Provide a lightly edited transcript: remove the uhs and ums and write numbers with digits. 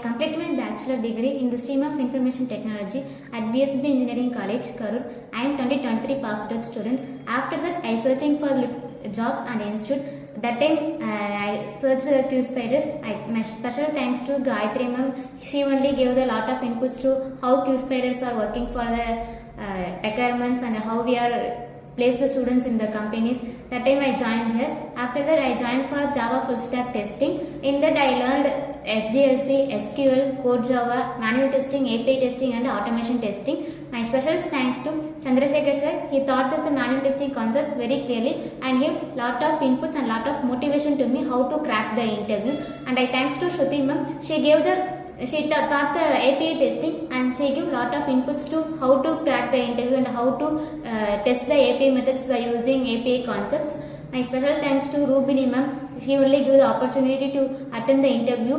completed my bachelor degree in the stream of information technology at BSB Engineering College, Karur. I am 2023 passed out students. After that, I searching for jobs and institute. That time I searched the QSpiders. My special thanks to Gayatri ma'am. She only gave a lot of inputs to how QSpiders are working for the requirements and how we are place the students in the companies. That time I joined here. After that I joined for Java full stack testing. In that I learned SDLC, SQL, Code Java, manual testing, API testing and automation testing. My special thanks to Chandrasekhar sir. He taught us the manual testing concepts very clearly and gave lot of inputs and lot of motivation to me how to crack the interview. And I thanks to Shruti ma'am. She taught the API testing and she gave lot of inputs to how to crack the interview and how to test the API methods by using API concepts. My special thanks to Rubini ma'am. She only gave the opportunity to attend the interview.